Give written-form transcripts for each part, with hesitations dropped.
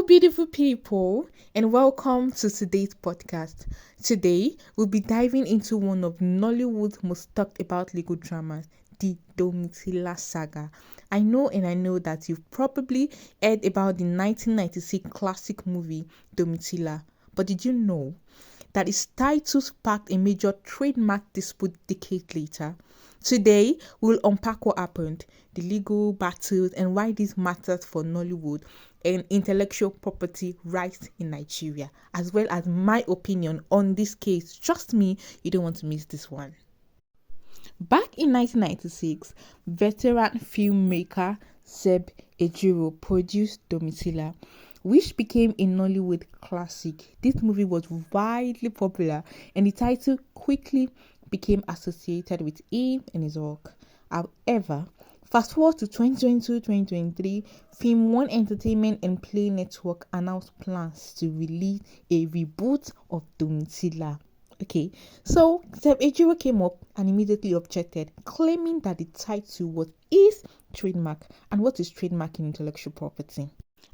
Hello, beautiful people, and welcome to today's podcast. Today, we'll be diving into one of Nollywood's most talked about legal dramas, the Domitilla saga. I know that you've probably heard about the 1996 classic movie Domitilla, but did you know that its title sparked a major trademark dispute decades later? Today, we'll unpack what happened, the legal battles, and why this matters for Nollywood and intellectual property rights in Nigeria, as well as my opinion on this case. Trust me, you don't want to miss this one. Back in 1996, veteran filmmaker Zeb Ejiro produced Domittilla, which became a Nollywood classic. This movie was widely popular and the title quickly became associated with him and his work. However, fast forward to 2022-2023, FilmOne Entertainment and Play Network announced plans to release a reboot of Domitilla. Okay, so Zeb Ejiro came up and immediately objected, claiming that the title was his trademark. And what is trademark in intellectual property?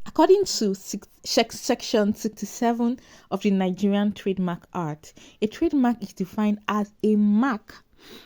According to Section 67 of the Nigerian Trademark Act, a trademark is defined as a mark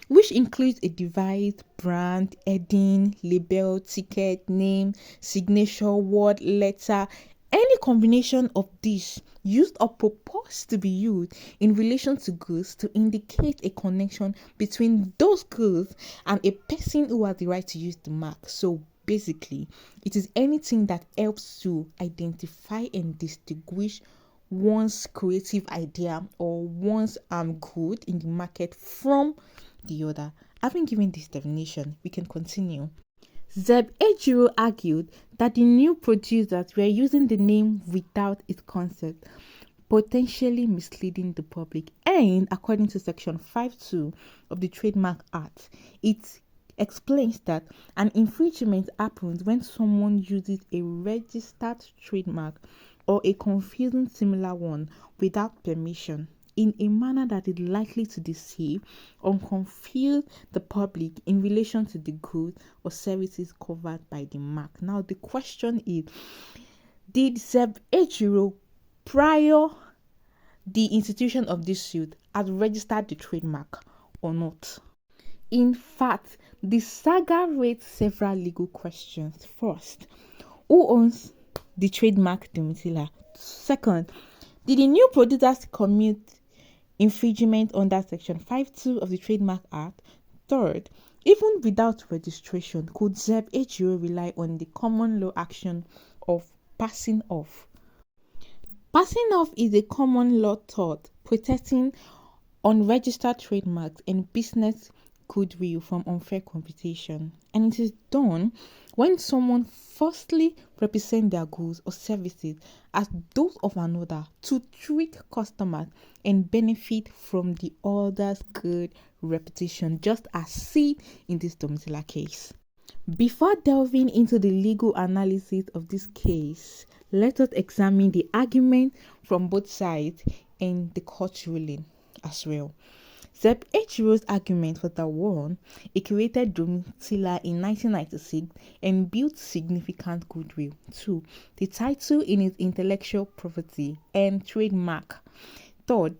which includes a device, brand, heading, label, ticket, name, signature, word, letter, any combination of these used or proposed to be used in relation to goods to indicate a connection between those goods and a person who has the right to use the mark. So basically, it is anything that helps to identify and distinguish one's creative idea or one's good in the market from the other. Having given this definition, we can continue. Zeb Ejiro argued that the new producers were using the name without its consent, potentially misleading the public. And according to Section 52 of the Trademark Act, it explains that an infringement happens when someone uses a registered trademark or a confusing similar one without permission in a manner that is likely to deceive or confuse the public in relation to the goods or services covered by the mark. Now, the question is, did Zeb Ejiro, prior the institution of this suit, have registered the trademark or not? In fact, the saga raised several legal questions. First, who owns the trademark Domitilla? Second, did the new producers commit infringement under Section 52 of the Trademark Act? Third, even without registration, could Zeb Ejiro rely on the common law action of passing off? Passing off is a common law tort protecting unregistered trademarks and business goodwill from unfair competition, and it is done when someone falsely represents their goods or services as those of another to trick customers and benefit from the other's good reputation, just as seen in this Domitilla case. Before delving into the legal analysis of this case, let us examine the argument from both sides and the court ruling as well. Zeb Ejiro's argument was that one, he created Domitilla in 1996 and built significant goodwill. Two, the title in his intellectual property and trademark. Third,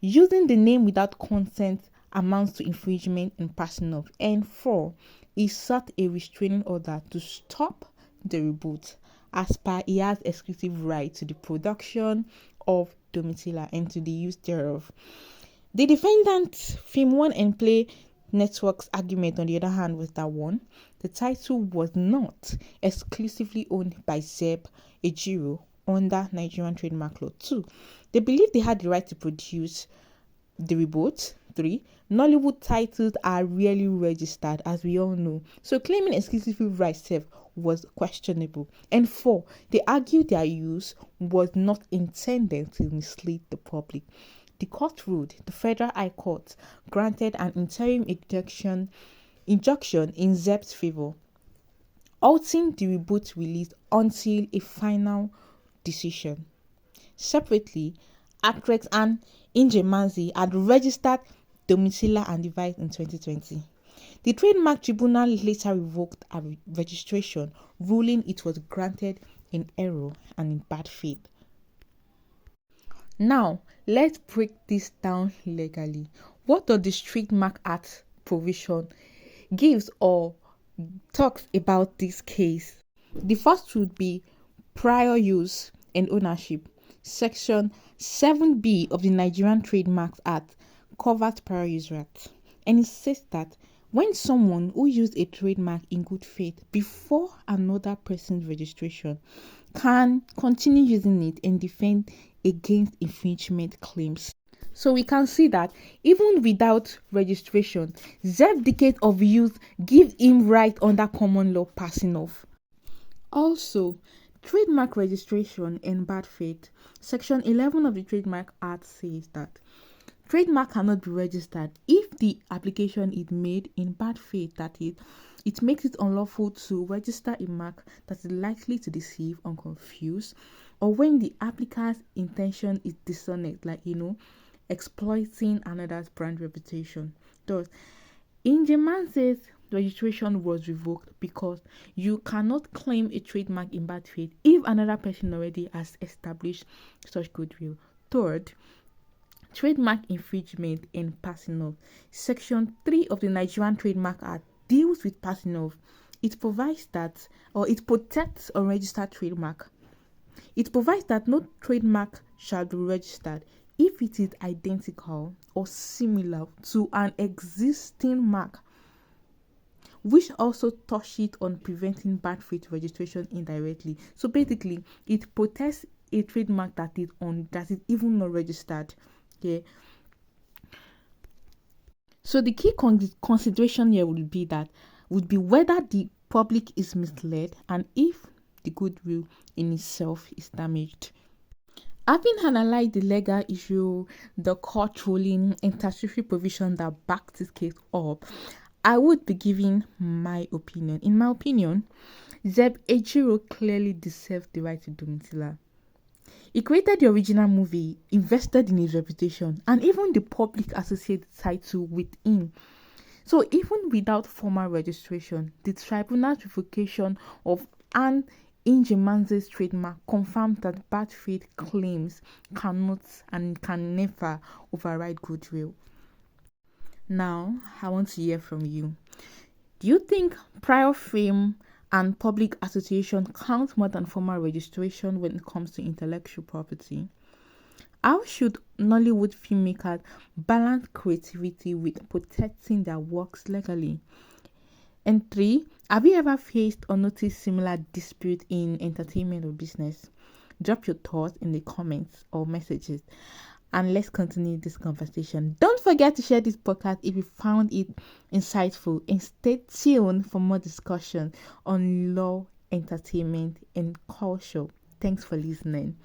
using the name without consent amounts to infringement and passing off. And four, he sought a restraining order to stop the reboot, as per he has exclusive right to the production of Domitilla and to the use thereof. The defendant, FilmOne and Play Network's argument, on the other hand, was that one, the title was not exclusively owned by Zeb Ejiro under Nigerian Trademark Law. Two, they believed they had the right to produce the reboot. Three, Nollywood titles are rarely registered, as we all know, so claiming exclusive rights was questionable. And four, they argued their use was not intended to mislead the public. The court ruled the Federal High Court granted an interim injunction in Zeb's favor, halting the reboot release until a final decision. Separately, actress Anne Njemanze had registered Domittilla and device in 2020. The Trademark Tribunal later revoked her registration, ruling it was granted in error and in bad faith. Now, let's break this down legally. What does the Trademark Act provision gives or talks about this case? The first would be prior use and ownership. Section 7B of the Nigerian Trademark Act covers prior use rights, and it says that when someone who used a trademark in good faith before another person's registration can continue using it and defend against infringement claims. So we can see that even without registration, Zeb decades of use give him right under common law passing off. Also, trademark registration in bad faith. Section 11 of the Trademark Act says that trademark cannot be registered if the application is made in bad faith, that it makes it unlawful to register a mark that is likely to deceive or confuse, or when the applicant's intention is dishonest, like exploiting another's brand reputation. Thus, Anne Njemanze's registration was revoked because you cannot claim a trademark in bad faith if another person already has established such goodwill. Third, trademark infringement and passing off. Section 3 of the Nigerian Trademark Act deals with passing off. It provides that, or it protects unregistered trademark. It provides that no trademark shall be registered if it is identical or similar to an existing mark, which also touches on preventing bad faith registration indirectly. So basically, it protects a trademark that is even not registered. Okay. So the key consideration here would be whether the public is misled and if the goodwill in itself is damaged. Having analyzed the legal issue, the court ruling, and statutory provision that backs this case up, I would be giving my opinion. In my opinion, Zeb Ejiro clearly deserves the right to Domitilla. He created the original movie, invested in his reputation, and even the public associated the title with him. So even without formal registration, the tribunal's revocation of Anne Njemanze's trademark confirmed that bad faith claims cannot and can never override goodwill. Now, I want to hear from you. Do you think prior fame and public association count more than formal registration when it comes to intellectual property? How should Nollywood filmmakers balance creativity with protecting their works legally? And 3, have you ever faced or noticed similar dispute in entertainment or business? Drop your thoughts in the comments or messages, and let's continue this conversation. Don't forget to share this podcast if you found it insightful, and stay tuned for more discussion on law, entertainment, and culture. Thanks for listening.